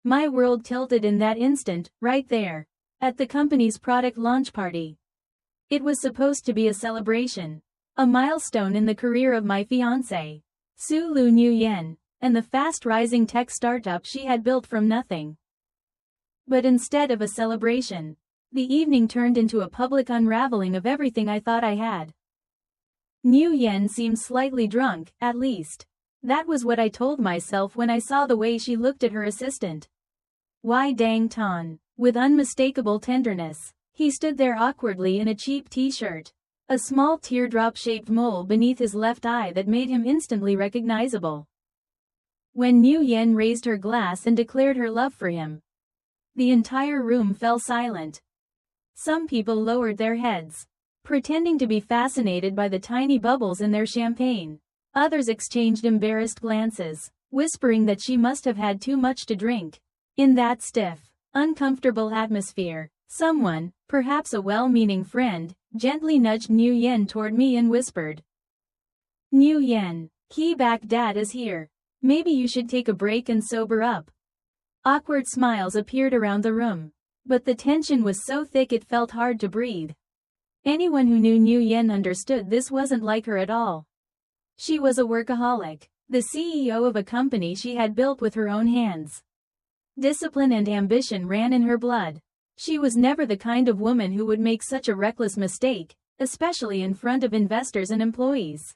My world tilted in that instant, right there. At the company's product launch party. It was supposed to be a celebration. A milestone in the career of my fiancé, Sulu Nguyen, and the fast-rising tech startup she had built from nothing. But instead of a celebration, the evening turned into a public unraveling of everything I thought I had. Nguyen seemed slightly drunk, at least. That was what I told myself when I saw the way she looked at her assistant. Why dang Ton. With unmistakable tenderness, he stood there awkwardly in a cheap t-shirt, a small teardrop-shaped mole beneath his left eye that made him instantly recognizable. When Nguyen raised her glass and declared her love for him, the entire room fell silent. Some people lowered their heads, pretending to be fascinated by the tiny bubbles in their champagne. Others exchanged embarrassed glances, whispering that she must have had too much to drink. In that stiff, uncomfortable atmosphere, someone, perhaps a well-meaning friend, gently nudged Nguyen toward me and whispered, "Nguyen, Ki Bak Dad is here. Maybe you should take a break and sober up." Awkward smiles appeared around the room, but the tension was so thick it felt hard to breathe. Anyone who knew Nguyen understood this wasn't like her at all. She was a workaholic, the CEO of a company she had built with her own hands. Discipline and ambition ran in her blood. She was never the kind of woman who would make such a reckless mistake, especially in front of investors and employees.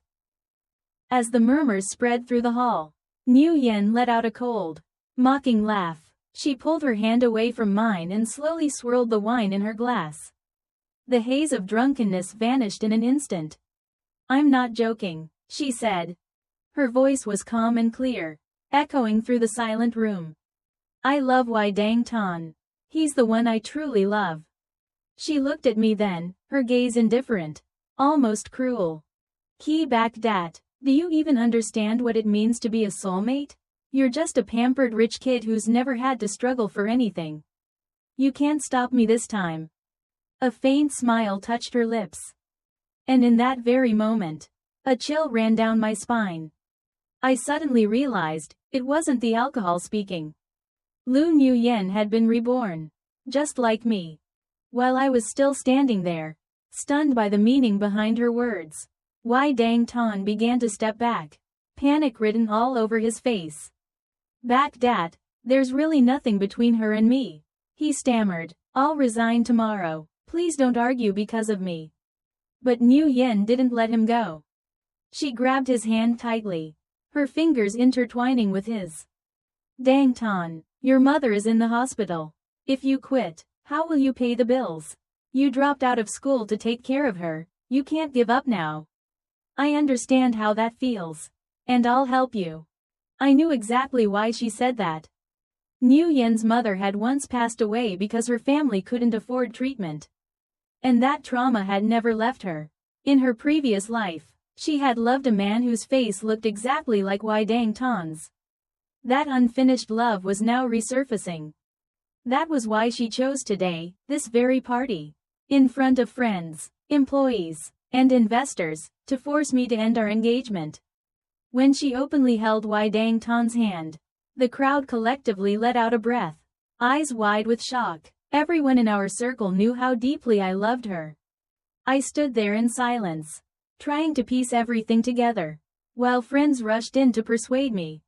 As the murmurs spread through the hall, Nguyen let out a cold, mocking laugh. She pulled her hand away from mine and slowly swirled the wine in her glass. The haze of drunkenness vanished in an instant. "I'm not joking," she said. Her voice was calm and clear, echoing through the silent room. "I love Wai Dang Ton. He's the one I truly love." She looked at me then, her gaze indifferent, almost cruel. "Ki Bak Dat, do you even understand what it means to be a soulmate? You're just a pampered rich kid who's never had to struggle for anything. You can't stop me this time." A faint smile touched her lips. And in that very moment, a chill ran down my spine. I suddenly realized, it wasn't the alcohol speaking. Lu Nguyen had been reborn. Just like me. While I was still standing there, stunned by the meaning behind her words, Wai Dang Ton began to step back, panic written all over his face. "Bak Dat, there's really nothing between her and me," he stammered. "I'll resign tomorrow. Please don't argue because of me." But Nguyen didn't let him go. She grabbed his hand tightly, her fingers intertwining with his. "Dang Ton, your mother is in the hospital. If you quit, how will you pay the bills? You dropped out of school to take care of her. You can't give up now. I understand how that feels. And I'll help you." I knew exactly why she said that. Nguyen's mother had once passed away because her family couldn't afford treatment. And that trauma had never left her. In her previous life, she had loved a man whose face looked exactly like Wai Dang Ton's. That unfinished love was now resurfacing. That was why she chose today, this very party, in front of friends, employees, and investors, to force me to end our engagement. When she openly held Wai Dang Ton's hand, the crowd collectively let out a breath, eyes wide with shock. Everyone in our circle knew how deeply I loved her. I stood there in silence, trying to piece everything together, while friends rushed in to persuade me.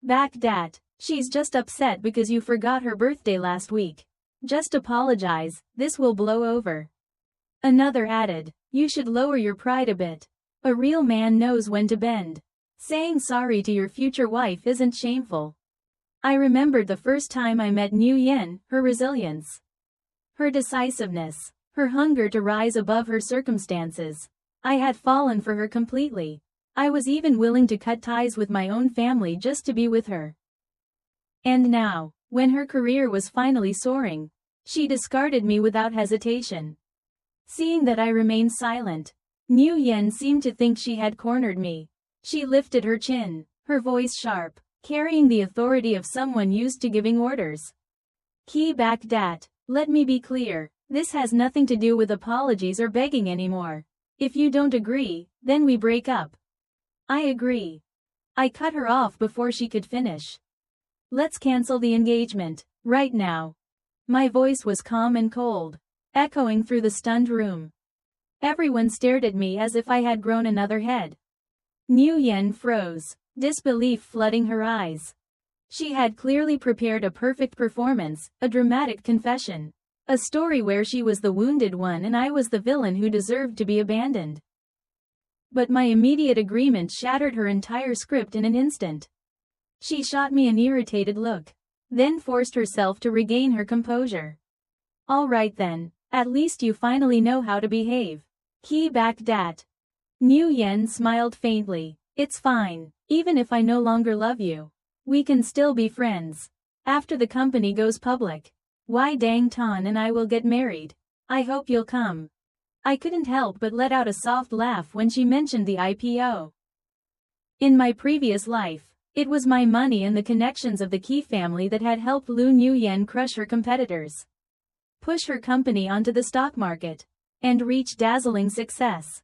"Bak Dat, she's just upset because you forgot her birthday last week. Just apologize, this will blow over." Another added, "You should lower your pride a bit. A real man knows when to bend. Saying sorry to your future wife isn't shameful." I remembered the first time I met Nguyen, her resilience, her decisiveness, her hunger to rise above her circumstances. I had fallen for her completely. I was even willing to cut ties with my own family just to be with her. And now, when her career was finally soaring, she discarded me without hesitation. Seeing that I remained silent, Nguyen seemed to think she had cornered me. She lifted her chin, her voice sharp, carrying the authority of someone used to giving orders. "Ki Bak Dat, let me be clear, this has nothing to do with apologies or begging anymore. If you don't agree, then we break up." "I agree." I cut her off before she could finish. Let's cancel the engagement, right now. My voice was calm and cold, echoing through the stunned room. Everyone stared at me as if I had grown another head. Niu Yen froze, disbelief flooding her eyes. She had clearly prepared a perfect performance, a dramatic confession. A story where she was the wounded one and I was the villain who deserved to be abandoned. But my immediate agreement shattered her entire script in an instant. She shot me an irritated look, then forced herself to regain her composure. All right then, at least you finally know how to behave. Key back dat. Niu Yen smiled faintly. It's fine, even if I no longer love you. We can still be friends. After the company goes public, Wai Dang Tan and I will get married. I hope you'll come. I couldn't help but let out a soft laugh when she mentioned the IPO. In my previous life, it was my money and the connections of the Qi family that had helped Lu Niu Yen crush her competitors, push her company onto the stock market, and reach dazzling success.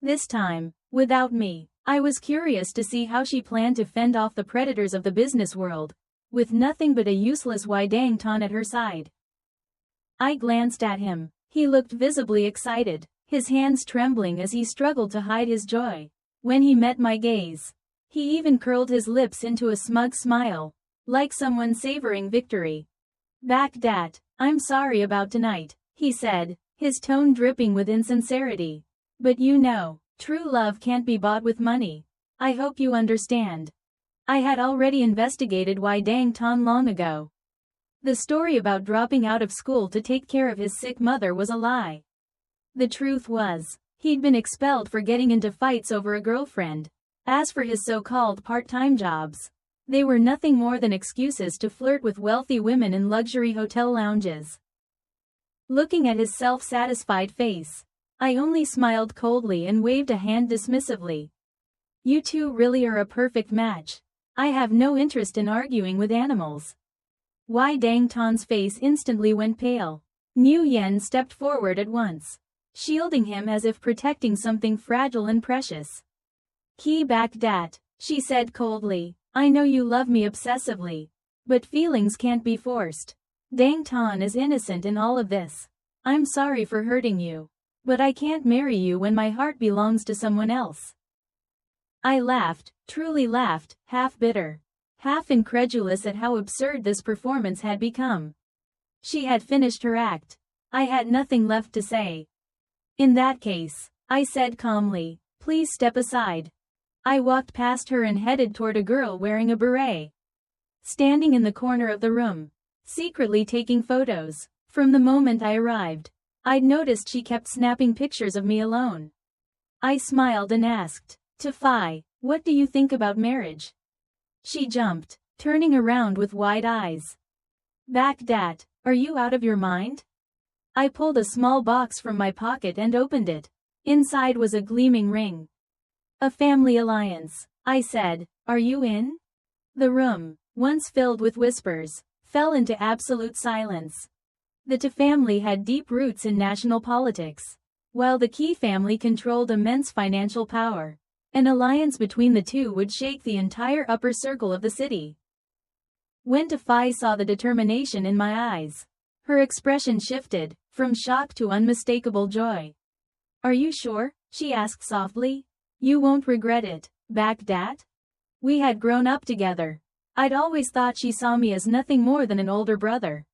This time, without me, I was curious to see how she planned to fend off the predators of the business world, with nothing but a useless Wai Dang Tan at her side. I glanced at him. He looked visibly excited, his hands trembling as he struggled to hide his joy. When he met my gaze, he even curled his lips into a smug smile, like someone savoring victory. Back dat, I'm sorry about tonight, he said, his tone dripping with insincerity. But you know, true love can't be bought with money. I hope you understand. I had already investigated Wai Dang Tan long ago. The story about dropping out of school to take care of his sick mother was a lie. The truth was, he'd been expelled for getting into fights over a girlfriend. As for his so-called part-time jobs, they were nothing more than excuses to flirt with wealthy women in luxury hotel lounges. Looking at his self-satisfied face, I only smiled coldly and waved a hand dismissively. You two really are a perfect match. I have no interest in arguing with animals. Wai Dang Tan's face instantly went pale. Niu Yen stepped forward at once, shielding him as if protecting something fragile and precious. Key back dat, she said coldly. I know you love me obsessively, but feelings can't be forced. Dang Tan is innocent in all of this. I'm sorry for hurting you, but I can't marry you when my heart belongs to someone else. I laughed, truly laughed, half bitter, half incredulous at how absurd this performance had become. She had finished her act. I had nothing left to say. In that case, I said calmly, please step aside. I walked past her and headed toward a girl wearing a beret, standing in the corner of the room, secretly taking photos. From the moment I arrived, I'd noticed she kept snapping pictures of me alone. I smiled and asked, Tafai, what do you think about marriage? She jumped, turning around with wide eyes. Back dat, are you out of your mind? I pulled a small box from my pocket and opened it. Inside was a gleaming ring. A family alliance, I said. Are you in? The room, once filled with whispers, fell into absolute silence. The Ta family had deep roots in national politics, while the Qi family controlled immense financial power. An alliance between the two would shake the entire upper circle of the city. When Tafai saw the determination in my eyes, her expression shifted, from shock to unmistakable joy. Are you sure? She asked softly. You won't regret it, back dat? We had grown up together. I'd always thought she saw me as nothing more than an older brother.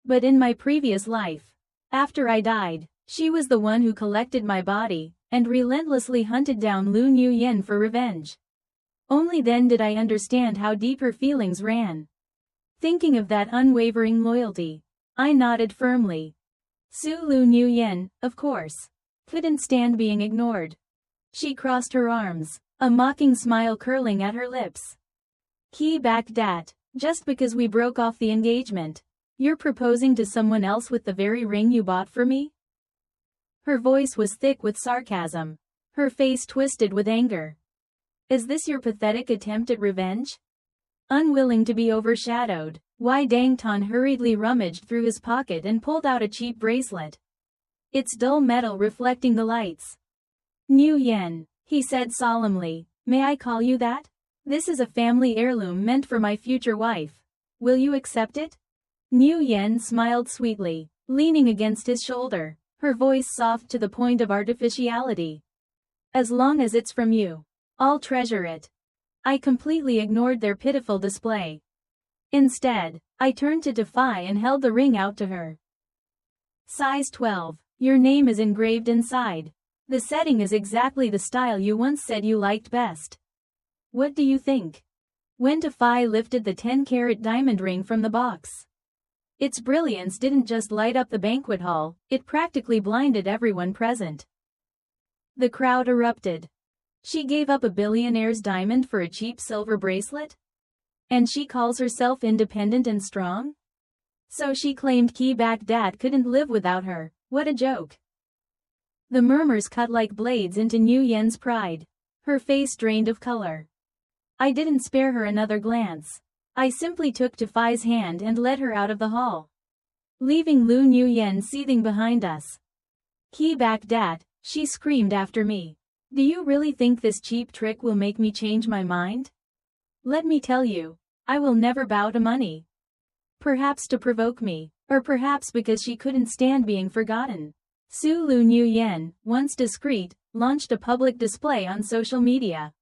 But in my previous life, after I died, she was the one who collected my body, and relentlessly hunted down Lu Niu Yen for revenge. Only then did I understand how deep her feelings ran. Thinking of that unwavering loyalty, I nodded firmly. Su Lu Niu Yen, of course, couldn't stand being ignored. She crossed her arms, a mocking smile curling at her lips. Key back dat, just because we broke off the engagement, you're proposing to someone else with the very ring you bought for me? Her voice was thick with sarcasm, her face twisted with anger. Is this your pathetic attempt at revenge? Unwilling to be overshadowed, Wai Dang Tan hurriedly rummaged through his pocket and pulled out a cheap bracelet, its dull metal reflecting the lights. Niu Yen, he said solemnly, may I call you that? This is a family heirloom meant for my future wife. Will you accept it? Niu Yen smiled sweetly, leaning against his shoulder, her voice soft to the point of artificiality. As long as it's from you, I'll treasure it. I completely ignored their pitiful display. Instead, I turned to Defy and held the ring out to her. Size 12. Your name is engraved inside. The setting is exactly the style you once said you liked best. What do you think? When Defy lifted the 10-carat diamond ring from the box. Its brilliance didn't just light up the banquet hall, it practically blinded everyone present. The crowd erupted. She gave up a billionaire's diamond for a cheap silver bracelet? And she calls herself independent and strong? So she claimed Baghdad couldn't live without her. What a joke. The murmurs cut like blades into Niu Yen's pride. Her face drained of color. I didn't spare her another glance. I simply took Defy's hand and led her out of the hall, leaving Niu Yen seething behind us. Baghdad, she screamed after me. Do you really think this cheap trick will make me change my mind? Let me tell you, I will never bow to money. Perhaps to provoke me, or perhaps because she couldn't stand being forgotten. Niu Yen, once discreet, launched a public display on social media.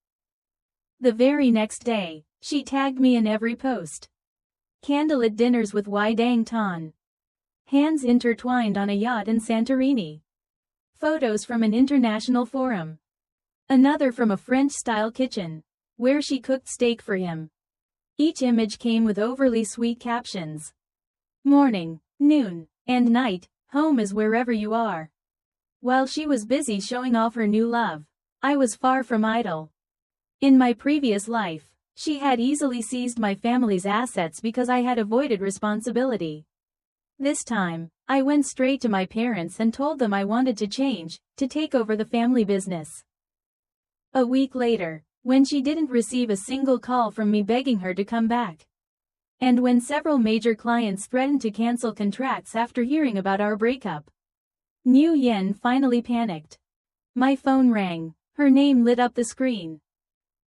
The very next day, she tagged me in every post. Candlelit dinners with Dang Tan. Hands intertwined on a yacht in Santorini. Photos from an international forum. Another from a French-style kitchen, where she cooked steak for him. Each image came with overly sweet captions. Morning, noon, and night, home is wherever you are. While she was busy showing off her new love, I was far from idle. In my previous life, she had easily seized my family's assets because I had avoided responsibility. This time, I went straight to my parents and told them I wanted to change, to take over the family business. A week later, when she didn't receive a single call from me begging her to come back, and when several major clients threatened to cancel contracts after hearing about our breakup, Niu Yen finally panicked. My phone rang. Her name lit up the screen.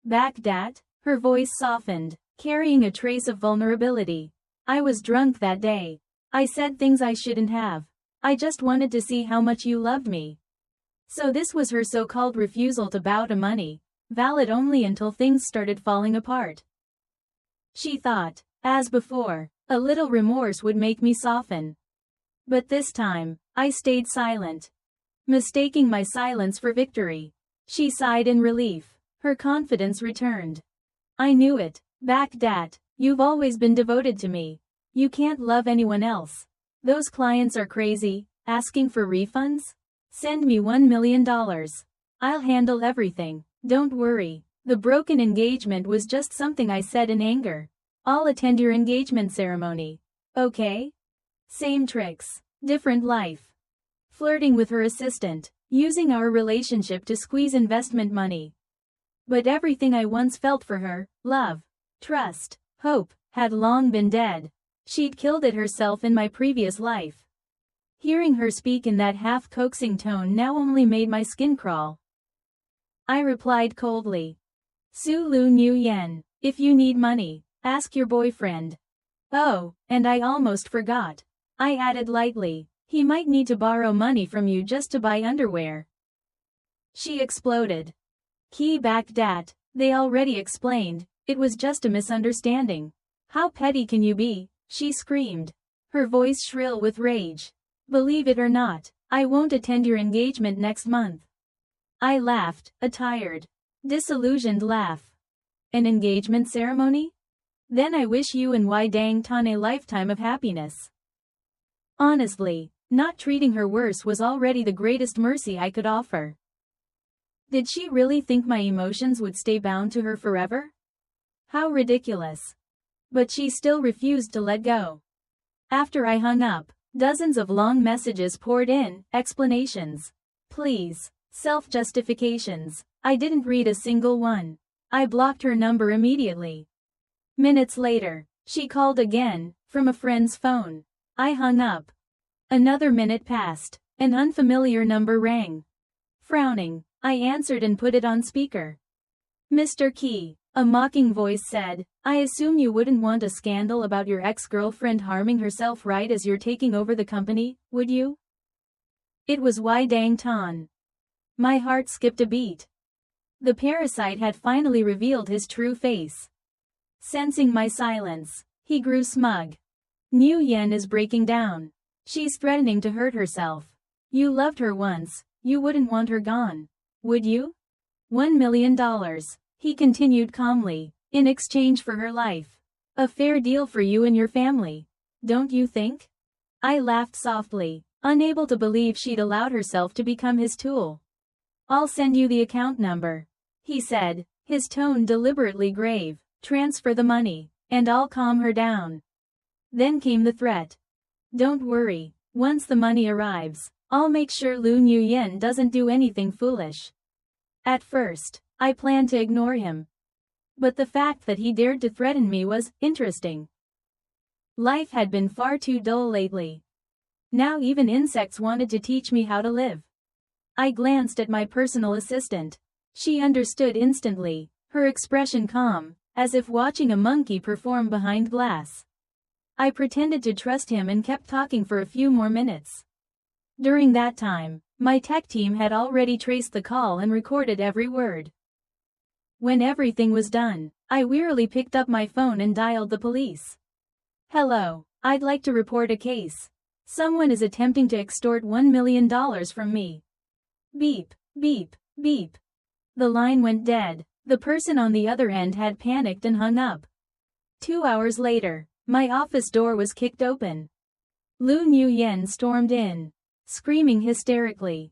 Baghdad? Her voice softened, carrying a trace of vulnerability. I was drunk that day. I said things I shouldn't have. I just wanted to see how much you loved me. So this was her so-called refusal to bow to money, valid only until things started falling apart. She thought, as before, a little remorse would make me soften. But this time, I stayed silent, mistaking my silence for victory. She sighed in relief. Her confidence returned. I knew it. Baghdad, you've always been devoted to me. You can't love anyone else. Those clients are crazy, asking for refunds? Send me $1 million. I'll handle everything. Don't worry. The broken engagement was just something I said in anger. I'll attend your engagement ceremony. Okay? Same tricks. Different life. Flirting with her assistant, using our relationship to squeeze investment money. But everything I once felt for her, love, trust, hope, had long been dead. She'd killed it herself in my previous life. Hearing her speak in that half-coaxing tone now only made my skin crawl. I replied coldly. Niu Yen, if you need money, ask your boyfriend. Oh, and I almost forgot. I added lightly, he might need to borrow money from you just to buy underwear. She exploded. Baghdad, they already explained, it was just a misunderstanding. How petty can you be? She screamed, her voice shrill with rage. Believe it or not, I won't attend your engagement next month. I laughed, a tired, disillusioned laugh. An engagement ceremony? Then I wish you and Dang Tan a lifetime of happiness. Honestly, not treating her worse was already the greatest mercy I could offer. Did she really think my emotions would stay bound to her forever? How ridiculous. But she still refused to let go. After I hung up, dozens of long messages poured in, explanations, pleas, self-justifications. I didn't read a single one. I blocked her number immediately. Minutes later, she called again, from a friend's phone. I hung up. Another minute passed. An unfamiliar number rang. Frowning, I answered and put it on speaker. Mr. Key, A mocking voice said, I assume you wouldn't want a scandal about your ex-girlfriend harming herself right as you're taking over the company, would you? It was Wai Dang Tan. My heart skipped a beat. The parasite had finally revealed his true face. Sensing my silence, he grew smug. Niu Yen is breaking down. She's threatening to hurt herself. You loved her once, you wouldn't want her gone, would you? $1 million, he continued calmly, in exchange for her life. A fair deal for you and your family, don't you think? I laughed softly, unable to believe she'd allowed herself to become his tool. I'll send you the account number, he said, his tone deliberately grave. Transfer the money, and I'll calm her down. Then came the threat. Don't worry, once the money arrives, I'll make sure Lu Nguyen doesn't do anything foolish. At first, I planned to ignore him. But the fact that he dared to threaten me was interesting. Life had been far too dull lately. Now even insects wanted to teach me how to live. I glanced at my personal assistant. She understood instantly, her expression calm, as if watching a monkey perform behind glass. I pretended to trust him and kept talking for a few more minutes. During that time, my tech team had already traced the call and recorded every word. When everything was done, I wearily picked up my phone and dialed the police. Hello, I'd like to report a case. Someone is attempting to extort $1 million from me. Beep, beep, beep. The line went dead. The person on the other end had panicked and hung up. 2 hours later, my office door was kicked open. Lu Nguyen stormed in, screaming hysterically.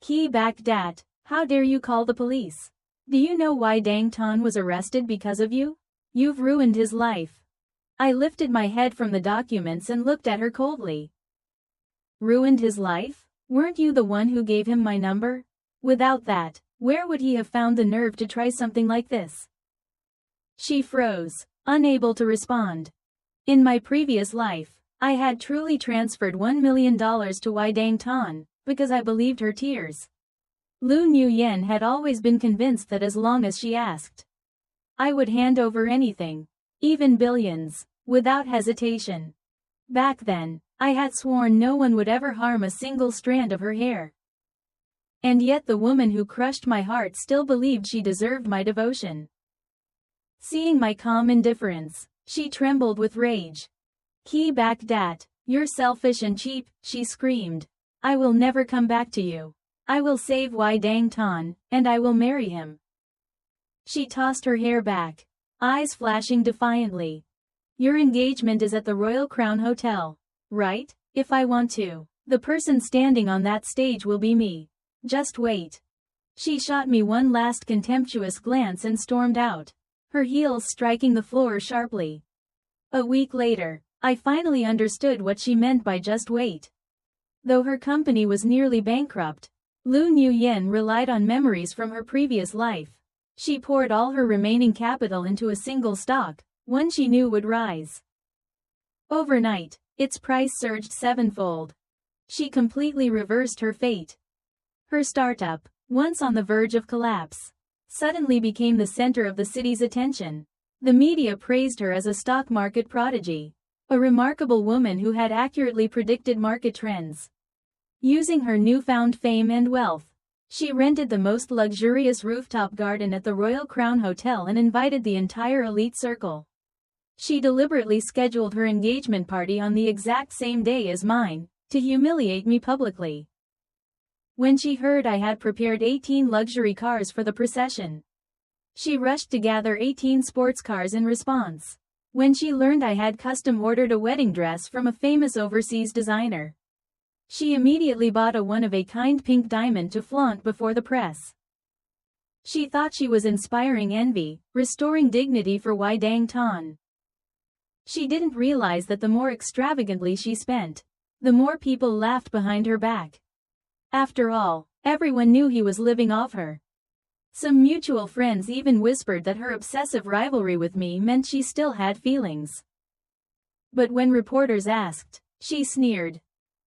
Ki Bak Dat, how dare you call the police? Do you know why Dang Tan was arrested because of you? You've ruined his life. I lifted my head from the documents and looked at her coldly. Ruined his life? Weren't you the one who gave him my number? Without that, where would he have found the nerve to try something like this? She froze, unable to respond. In my previous life, I had truly transferred $1 million to Wai Dang Tan, because I believed her tears. Lu Nguyen had always been convinced that as long as she asked, I would hand over anything, even billions, without hesitation. Back then, I had sworn no one would ever harm a single strand of her hair. And yet the woman who crushed my heart still believed she deserved my devotion. Seeing my calm indifference, she trembled with rage. Ki Bak Dat, you're selfish and cheap, she screamed. I will never come back to you. I will save Wai Dang Tan, and I will marry him. She tossed her hair back, eyes flashing defiantly. Your engagement is at the Royal Crown Hotel, right? If I want to, the person standing on that stage will be me. Just wait. She shot me one last contemptuous glance and stormed out, her heels striking the floor sharply. A week later, I finally understood what she meant by just wait. Though her company was nearly bankrupt, Lu Nguyen relied on memories from her previous life. She poured all her remaining capital into a single stock, one she knew would rise. Overnight, its price surged sevenfold. She completely reversed her fate. Her startup, once on the verge of collapse, suddenly became the center of the city's attention. The media praised her as a stock market prodigy, a remarkable woman who had accurately predicted market trends. Using her newfound fame and wealth, she rented the most luxurious rooftop garden at the Royal Crown Hotel and invited the entire elite circle. She deliberately scheduled her engagement party on the exact same day as mine, to humiliate me publicly. When she heard I had prepared 18 luxury cars for the procession, she rushed to gather 18 sports cars in response. When she learned I had custom-ordered a wedding dress from a famous overseas designer, she immediately bought a one-of-a-kind pink diamond to flaunt before the press. She thought she was inspiring envy, restoring dignity for Wai Dang Tan. She didn't realize that the more extravagantly she spent, the more people laughed behind her back. After all, everyone knew he was living off her. Some mutual friends even whispered that her obsessive rivalry with me meant she still had feelings. But when reporters asked, she sneered.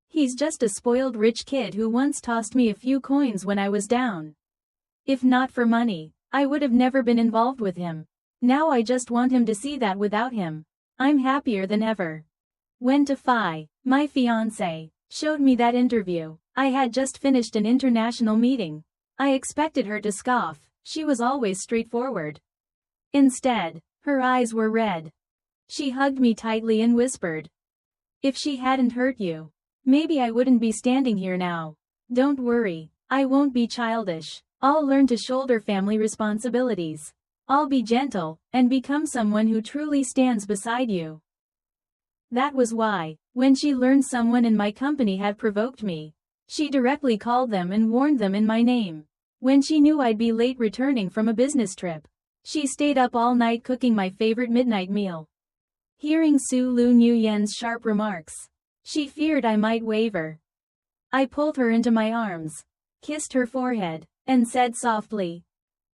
He's just a spoiled rich kid who once tossed me a few coins when I was down. If not for money, I would have never been involved with him. Now I just want him to see that without him, I'm happier than ever. When Fi, my fiancé, showed me that interview, I had just finished an international meeting. I expected her to scoff, she was always straightforward. Instead, her eyes were red. She hugged me tightly and whispered, "If she hadn't hurt you, maybe I wouldn't be standing here now. Don't worry, I won't be childish. I'll learn to shoulder family responsibilities. I'll be gentle, and become someone who truly stands beside you." That was why, when she learned someone in my company had provoked me, she directly called them and warned them in my name. When she knew I'd be late returning from a business trip, she stayed up all night cooking my favorite midnight meal. Hearing Su Lu Nguyen's sharp remarks, she feared I might waver. I pulled her into my arms, kissed her forehead, and said softly,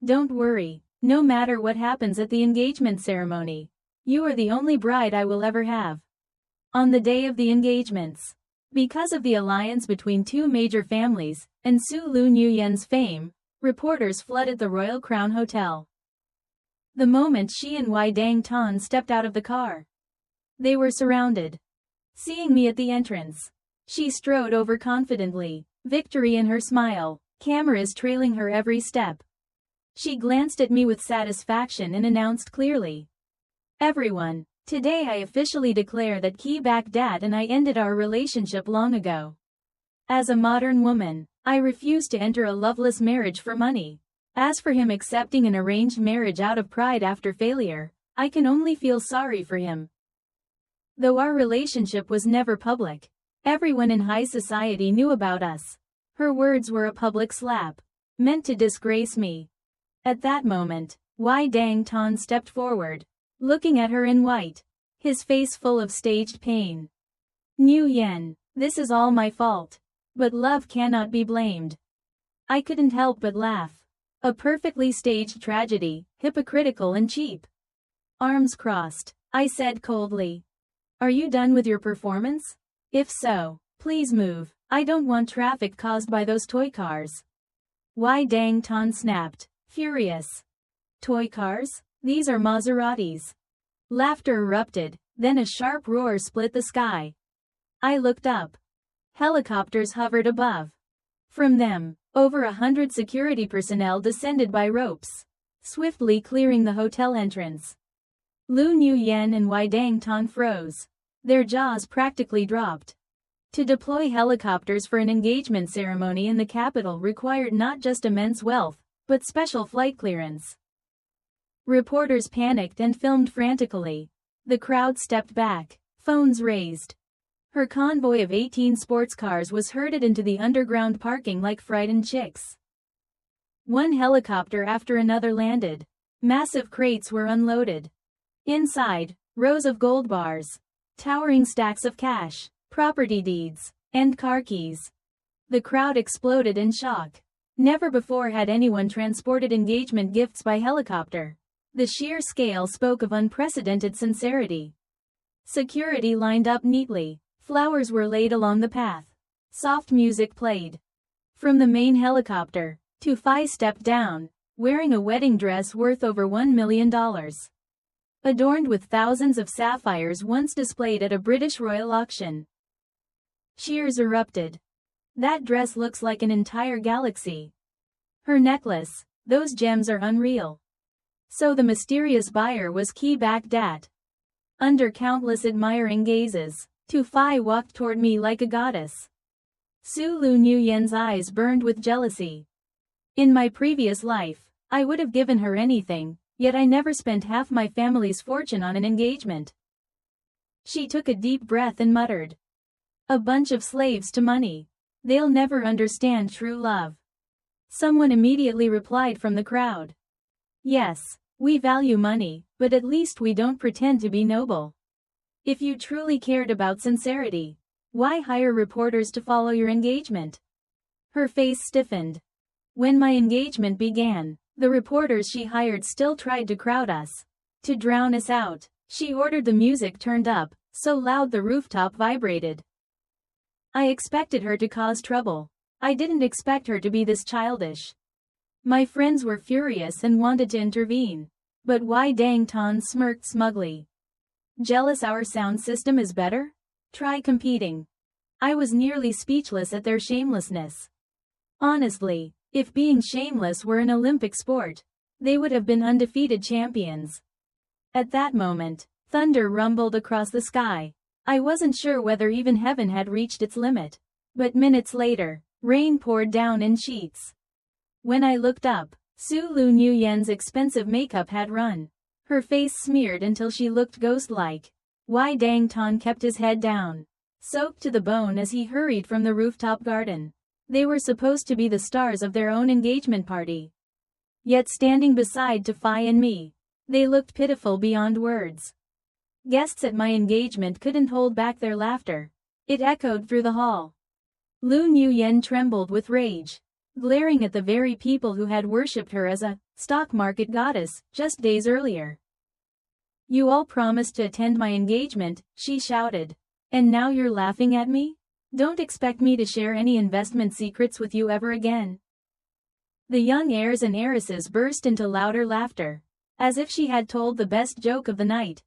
"Don't worry, no matter what happens at the engagement ceremony, you are the only bride I will ever have." On the day of the engagements, because of the alliance between two major families, and Su Lu Nguyen's fame, reporters flooded the Royal Crown Hotel. The moment she and Wai Dang Tan stepped out of the car, they were surrounded. Seeing me at the entrance, she strode over confidently, victory in her smile, cameras trailing her every step. She glanced at me with satisfaction and announced clearly, "Everyone, today I officially declare that Ki Bak Dat and I ended our relationship long ago. As a modern woman, I refuse to enter a loveless marriage for money. As for him accepting an arranged marriage out of pride after failure, I can only feel sorry for him." Though our relationship was never public, everyone in high society knew about us. Her words were a public slap, meant to disgrace me. At that moment, Wai Dang Tan stepped forward, looking at her in white, his face full of staged pain. "Nguyen, this is all my fault. But love cannot be blamed." I couldn't help but laugh. A perfectly staged tragedy, hypocritical and cheap. Arms crossed, I said coldly, "Are you done with your performance? If so, please move. I don't want traffic caused by those toy cars." Wai Dang Tan snapped, furious. "Toy cars? These are Maseratis." Laughter erupted, then a sharp roar split the sky. I looked up. Helicopters hovered above. From them, over 100 security personnel descended by ropes, swiftly clearing the hotel entrance. Lu Nguyen and Wai Dang Tan froze. Their jaws practically dropped. To deploy helicopters for an engagement ceremony in the capital required not just immense wealth, but special flight clearance. Reporters panicked and filmed frantically. The crowd stepped back, phones raised. Her convoy of 18 sports cars was herded into the underground parking like frightened chicks. One helicopter after another landed. Massive crates were unloaded. Inside, rows of gold bars, towering stacks of cash, property deeds, and car keys. The crowd exploded in shock. Never before had anyone transported engagement gifts by helicopter. The sheer scale spoke of unprecedented sincerity. Security lined up neatly. Flowers were laid along the path. Soft music played. From the main helicopter, Fi stepped down, wearing a wedding dress worth over $1 million. Adorned with thousands of sapphires once displayed at a British royal auction. Cheers erupted. "That dress looks like an entire galaxy." Her necklace, those gems are unreal. So the mysterious buyer was Ki Bak Dat. Under countless admiring gazes, Fi walked toward me like a goddess. Su Lu Nguyen's eyes burned with jealousy. In my previous life, I would have given her anything, yet I never spent half my family's fortune on an engagement. She took a deep breath and muttered, "A bunch of slaves to money. They'll never understand true love." Someone immediately replied from the crowd, "Yes, we value money, but at least we don't pretend to be noble. If you truly cared about sincerity, why hire reporters to follow your engagement?" Her face stiffened. When my engagement began, the reporters she hired still tried to crowd us. To drown us out, she ordered the music turned up, so loud the rooftop vibrated. I expected her to cause trouble. I didn't expect her to be this childish. My friends were furious and wanted to intervene. But Wai Dang Tan smirked smugly. Jealous our sound system is better? Try competing. I was nearly speechless at their shamelessness. Honestly, if being shameless were an Olympic sport, they would have been undefeated champions. At that moment, thunder rumbled across the sky. I wasn't sure whether even heaven had reached its limit. But minutes later, rain poured down in sheets. When I looked up, Su Lu Nguyen's expensive makeup had run. Her face smeared until she looked ghost-like. Wai Dang Tan kept his head down, soaked to the bone as he hurried from the rooftop garden. They were supposed to be the stars of their own engagement party. Yet standing beside Tafai and me, they looked pitiful beyond words. Guests at my engagement couldn't hold back their laughter. It echoed through the hall. Lu Nguyen trembled with rage, glaring at the very people who had worshipped her as a stock market goddess just days earlier. You all promised to attend my engagement, she shouted. And now you're laughing at me? Don't expect me to share any investment secrets with you ever again. The young heirs and heiresses burst into louder laughter, as if she had told the best joke of the night.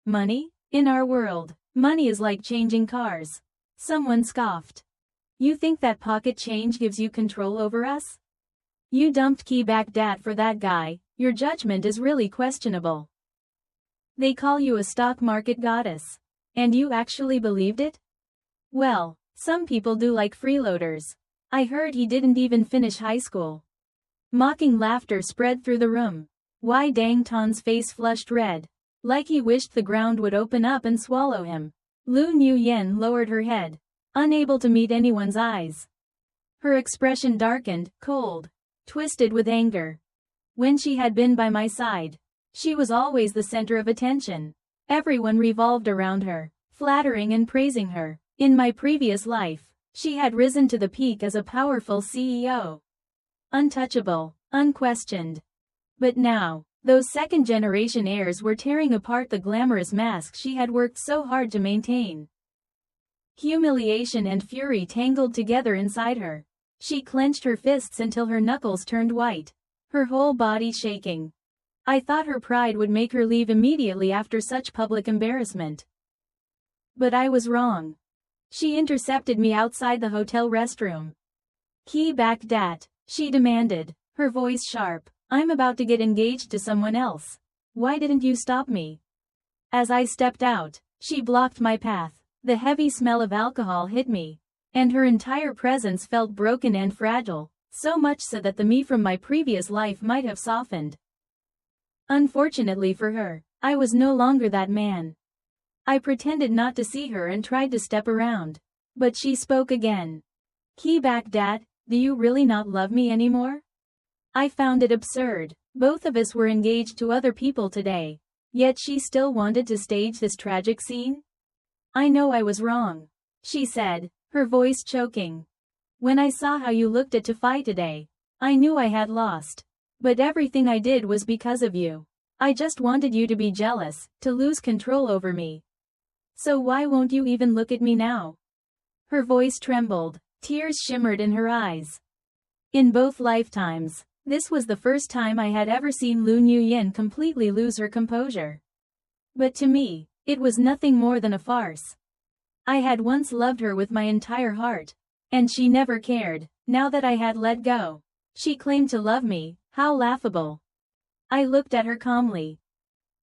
Money? In our world, money is like changing cars. Someone scoffed. You think that pocket change gives you control over us? You dumped Key back dat for that guy, your judgment is really questionable. They call you a stock market goddess. And you actually believed it? Well, some people do like freeloaders. I heard he didn't even finish high school. Mocking laughter spread through the room. Wai Dang Tan's face flushed red, like he wished the ground would open up and swallow him. Lu Nguyen lowered her head, unable to meet anyone's eyes. Her expression darkened, cold, twisted with anger. When she had been by my side, she was always the center of attention. Everyone revolved around her, flattering and praising her. In my previous life, she had risen to the peak as a powerful CEO. Untouchable, unquestioned. But now, those second-generation heirs were tearing apart the glamorous mask she had worked so hard to maintain. Humiliation and fury tangled together inside her. She clenched her fists until her knuckles turned white, her whole body shaking. I thought her pride would make her leave immediately after such public embarrassment. But I was wrong. She intercepted me outside the hotel restroom. Key back dat, she demanded, her voice sharp. I'm about to get engaged to someone else. Why didn't you stop me? As I stepped out, she blocked my path. The heavy smell of alcohol hit me, and her entire presence felt broken and fragile, so much so that the me from my previous life might have softened. Unfortunately for her, I was no longer that man. I pretended not to see her and tried to step around. But she spoke again. Key back dat, do you really not love me anymore? I found it absurd. Both of us were engaged to other people today. Yet she still wanted to stage this tragic scene? I know I was wrong, she said, her voice choking. When I saw how you looked at Tafai today, I knew I had lost. But everything I did was because of you. I just wanted you to be jealous, to lose control over me. So why won't you even look at me now? Her voice trembled, tears shimmered in her eyes. In both lifetimes, this was the first time I had ever seen Lu Nguyen completely lose her composure. But to me, it was nothing more than a farce. I had once loved her with my entire heart, and she never cared. Now that I had let go, she claimed to love me. How laughable. I looked at her calmly.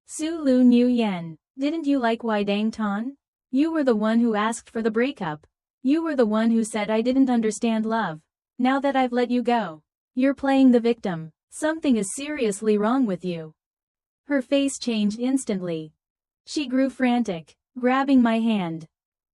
Su Lu Nguyen, didn't you like Wai Dang Tan? You were the one who asked for the breakup. You were the one who said I didn't understand love. Now that I've let you go, you're playing the victim. Something is seriously wrong with you. Her face changed instantly. She grew frantic, grabbing my hand.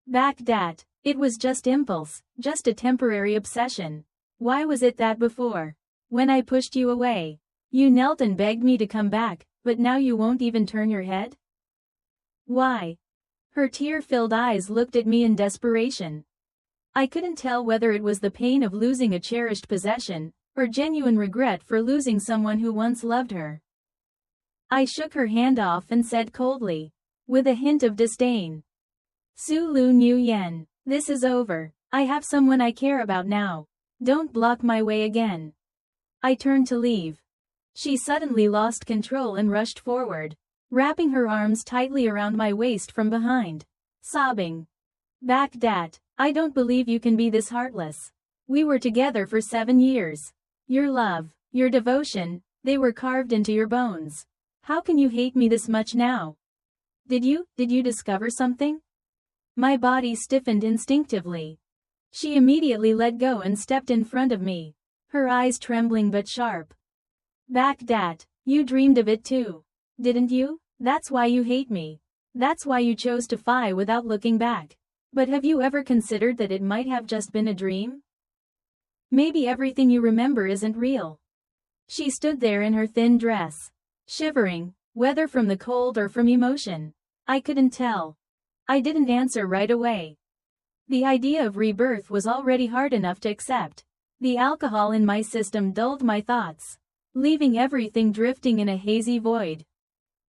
Back dat, it was just impulse, just a temporary obsession. Why was it that before? When I pushed you away, you knelt and begged me to come back, but now you won't even turn your head? Why? Her tear-filled eyes looked at me in desperation. I couldn't tell whether it was the pain of losing a cherished possession, or genuine regret for losing someone who once loved her. I shook her hand off and said coldly, with a hint of disdain. Su Lu Nguyen, this is over. I have someone I care about now. Don't block my way again. I turned to leave. She suddenly lost control and rushed forward, wrapping her arms tightly around my waist from behind, sobbing. Back dat, I don't believe you can be this heartless. We were together for 7 years. Your love, your devotion, they were carved into your bones. How can you hate me this much now? Did you discover something? My body stiffened instinctively. She immediately let go and stepped in front of me, her eyes trembling but sharp. Back dat, you dreamed of it too. Didn't you? That's why you hate me. That's why you chose to fly without looking back. But have you ever considered that it might have just been a dream? Maybe everything you remember isn't real. She stood there in her thin dress, shivering, whether from the cold or from emotion. I couldn't tell. I didn't answer right away. The idea of rebirth was already hard enough to accept. The alcohol in my system dulled my thoughts, leaving everything drifting in a hazy void.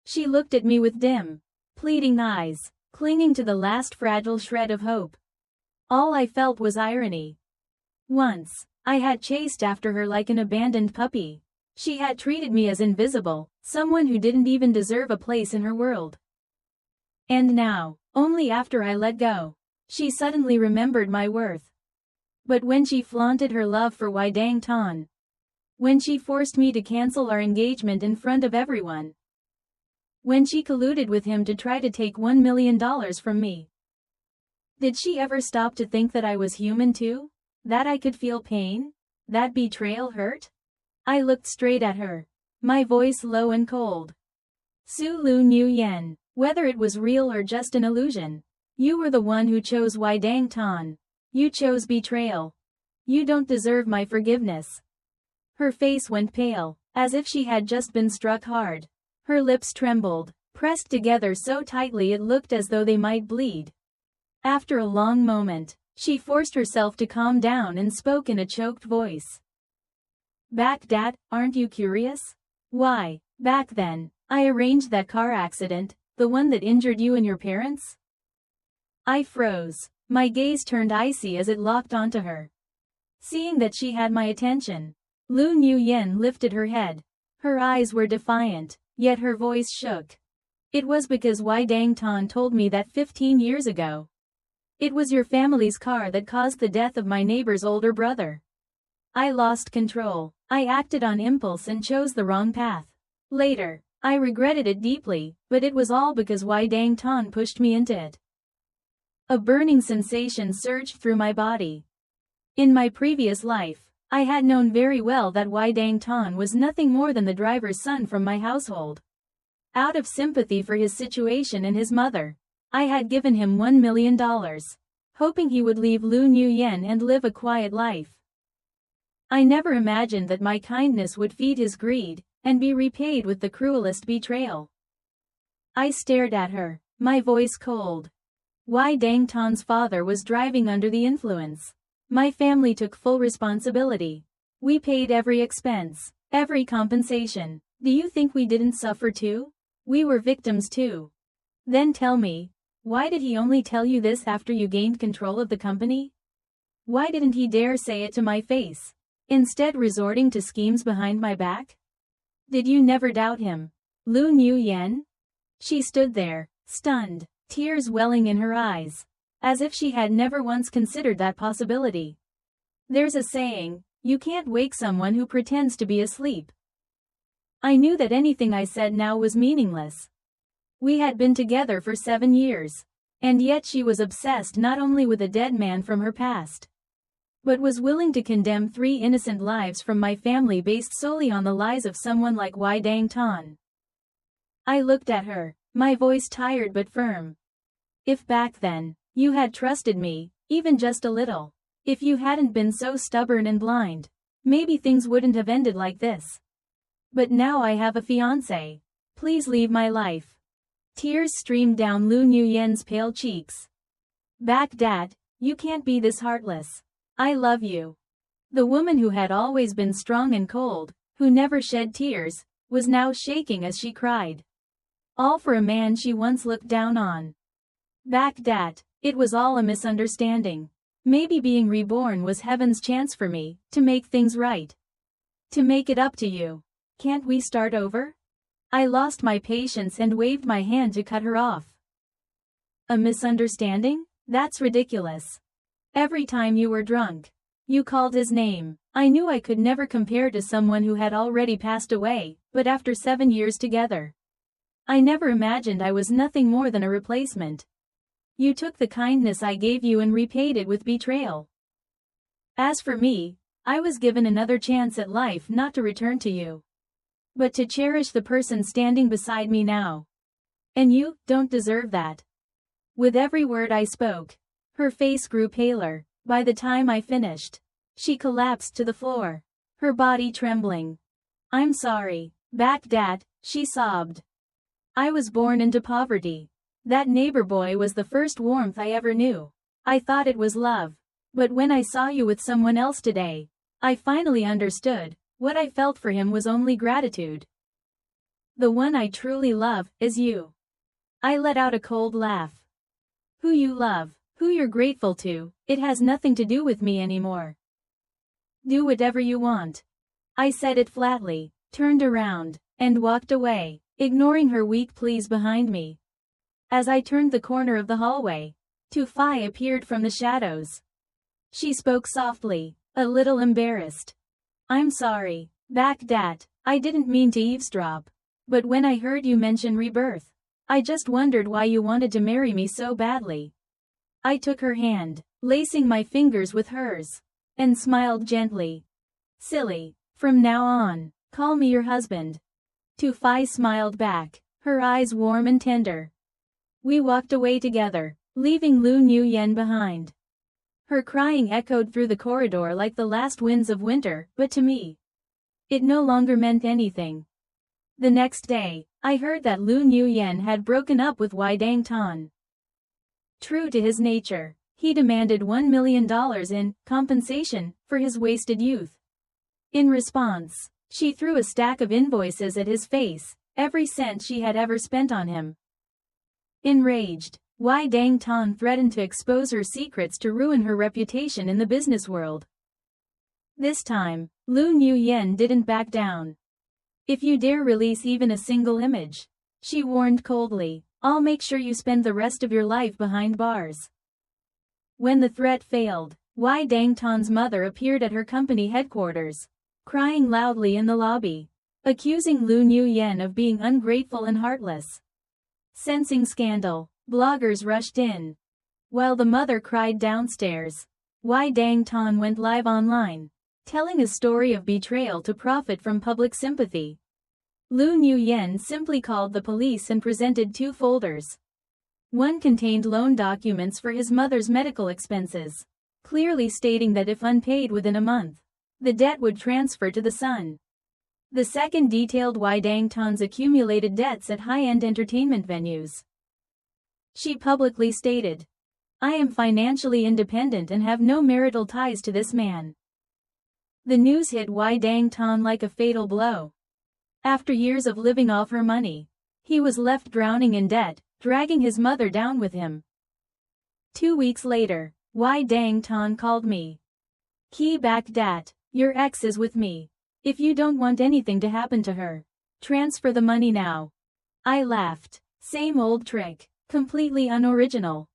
She looked at me with dim, pleading eyes, clinging to the last fragile shred of hope. All I felt was irony. Once, I had chased after her like an abandoned puppy. She had treated me as invisible, someone who didn't even deserve a place in her world. And now, only after I let go, she suddenly remembered my worth. But when she flaunted her love for Wydang Tan, when she forced me to cancel our engagement in front of everyone, when she colluded with him to try to take $1 million from me, did she ever stop to think that I was human too? That I could feel pain? That betrayal hurt? I looked straight at her, my voice low and cold. Su Lu Nguyen, whether it was real or just an illusion, you were the one who chose Wydang Tan. You chose betrayal. You don't deserve my forgiveness. Her face went pale, as if she had just been struck hard. Her lips trembled, pressed together so tightly it looked as though they might bleed. After a long moment, she forced herself to calm down and spoke in a choked voice. Back dat, aren't you curious? Why, back then, I arranged that car accident, the one that injured you and your parents? I froze, my gaze turned icy as it locked onto her. Seeing that she had my attention, Lu Nguyen lifted her head. Her eyes were defiant, yet her voice shook. It was because Wydang Tan told me that 15 years ago. It was your family's car that caused the death of my neighbor's older brother. I lost control. I acted on impulse and chose the wrong path. Later, I regretted it deeply, but it was all because Wydang Tan pushed me into it. A burning sensation surged through my body. In my previous life, I had known very well that Wydang Tan was nothing more than the driver's son from my household. Out of sympathy for his situation and his mother, I had given him $1 million, hoping he would leave Lu Nguyen and live a quiet life. I never imagined that my kindness would feed his greed, and be repaid with the cruelest betrayal. I stared at her, my voice cold. Wydang Tan's father was driving under the influence. My family took full responsibility. We paid every expense, every compensation. Do you think we didn't suffer too? We were victims too. Then tell me, why did he only tell you this after you gained control of the company? Why didn't he dare say it to my face, instead resorting to schemes behind my back? Did you never doubt him, Lu Nguyen? She stood there, stunned, tears welling in her eyes, as if she had never once considered that possibility. There's a saying, you can't wake someone who pretends to be asleep. I knew that anything I said now was meaningless. We had been together for 7 years, and yet she was obsessed not only with a dead man from her past, but was willing to condemn 3 innocent lives from my family based solely on the lies of someone like Wydang Tan. I looked at her, my voice tired but firm. If back then, you had trusted me, even just a little, if you hadn't been so stubborn and blind, maybe things wouldn't have ended like this. But now I have a fiancé. Please leave my life. Tears streamed down Lu Nguyen's pale cheeks. Back dat, you can't be this heartless. I love you. The woman who had always been strong and cold, who never shed tears, was now shaking as she cried. All for a man she once looked down on. Back dat, it was all a misunderstanding. Maybe being reborn was heaven's chance for me, to make things right. To make it up to you. Can't we start over? I lost my patience and waved my hand to cut her off. A misunderstanding? That's ridiculous. Every time you were drunk, you called his name. I knew I could never compare to someone who had already passed away, but after 7 years together, I never imagined I was nothing more than a replacement. You took the kindness I gave you and repaid it with betrayal. As for me, I was given another chance at life, not to return to you, but to cherish the person standing beside me now. And you don't deserve that. With every word I spoke, her face grew paler. By the time I finished, she collapsed to the floor, her body trembling. I'm sorry, Dad, she sobbed. I was born into poverty. That neighbor boy was the first warmth I ever knew. I thought it was love. But when I saw you with someone else today, I finally understood. What I felt for him was only gratitude. The one I truly love is you. I let out a cold laugh. Who you love, who you're grateful to, it has nothing to do with me anymore. Do whatever you want. I said it flatly, turned around, and walked away, ignoring her weak pleas behind me. As I turned the corner of the hallway, Tufai appeared from the shadows. She spoke softly, a little embarrassed. I'm sorry, Dad, I didn't mean to eavesdrop. But when I heard you mention Rebirth, I just wondered why you wanted to marry me so badly. I took her hand, lacing my fingers with hers, and smiled gently. Silly, from now on, call me your husband. Tufai smiled back, her eyes warm and tender. We walked away together, leaving Lu Nuyen behind. Her crying echoed through the corridor like the last winds of winter, but to me, it no longer meant anything. The next day, I heard that Lu Nuyen had broken up with Dang Tan. True to his nature, he demanded $1 million in compensation for his wasted youth. In response, she threw a stack of invoices at his face, every cent she had ever spent on him. Enraged, Dang Tan threatened to expose her secrets to ruin her reputation in the business world. This time, Lu Nuyen didn't back down. If you dare release even a single image, she warned coldly, I'll make sure you spend the rest of your life behind bars. When the threat failed, Dang Tan's mother appeared at her company headquarters, crying loudly in the lobby, accusing Lu Nuyen of being ungrateful and heartless. Sensing scandal, bloggers rushed in. While the mother cried downstairs, Dang Tan went live online, telling a story of betrayal to profit from public sympathy. Lu Nuyen simply called the police and presented 2 folders. One contained loan documents for his mother's medical expenses, clearly stating that if unpaid within a month, the debt would transfer to the son. The second detailed Dang Tan's accumulated debts at high-end entertainment venues. She publicly stated, I am financially independent and have no marital ties to this man. The news hit Dang Tan like a fatal blow. After years of living off her money, he was left drowning in debt, dragging his mother down with him. 2 weeks later, Dang Tan called me. Ki back dat, your ex is with me. If you don't want anything to happen to her, transfer the money now. I laughed. Same old trick, completely unoriginal.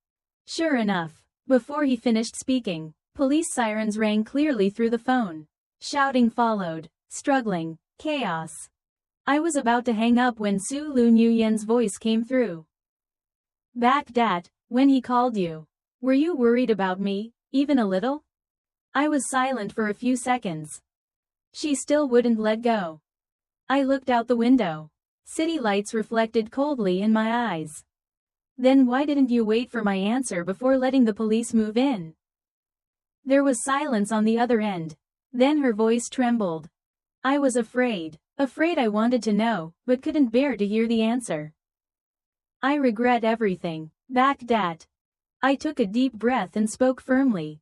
Sure enough, before he finished speaking, police sirens rang clearly through the phone. Shouting followed, struggling, chaos. I was about to hang up when Su Lu Nuyen's voice came through. Back dat, when he called you, were you worried about me, even a little? I was silent for a few seconds. She still wouldn't let go. I looked out the window. City lights reflected coldly in my eyes. Then why didn't you wait for my answer before letting the police move in? There was silence on the other end. Then her voice trembled. I was afraid I wanted to know, but couldn't bear to hear the answer. I regret everything, back dat. I took a deep breath and spoke firmly.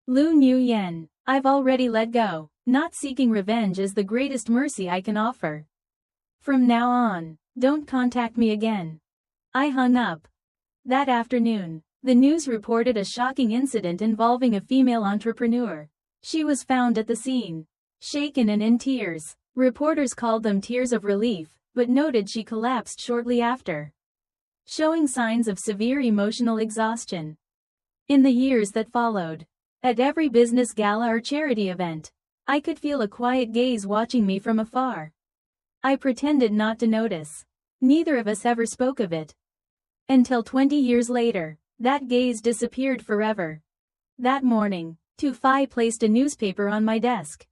Lu Nuyen, I've already let go. Not seeking revenge is the greatest mercy I can offer. From now on, don't contact me again. I hung up. That afternoon, the news reported a shocking incident involving a female entrepreneur. She was found at the scene, shaken and in tears. Reporters called them tears of relief, but noted she collapsed shortly after, showing signs of severe emotional exhaustion. In the years that followed, at every business gala or charity event, I could feel a quiet gaze watching me from afar. I pretended not to notice. Neither of us ever spoke of it. Until 20 years later, that gaze disappeared forever. That morning, Tu Fai placed a newspaper on my desk.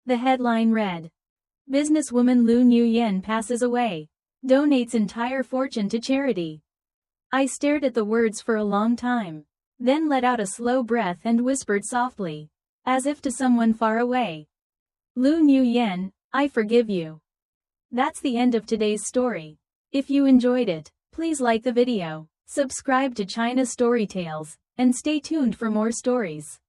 The headline read, "Businesswoman Lu Nguyen passes away. Donates entire fortune to charity." I stared at the words for a long time, then let out a slow breath and whispered softly, as if to someone far away, "Lu Nguyen, I forgive you." That's the end of today's story. If you enjoyed it, please like the video, subscribe to China Story Tales, and stay tuned for more stories.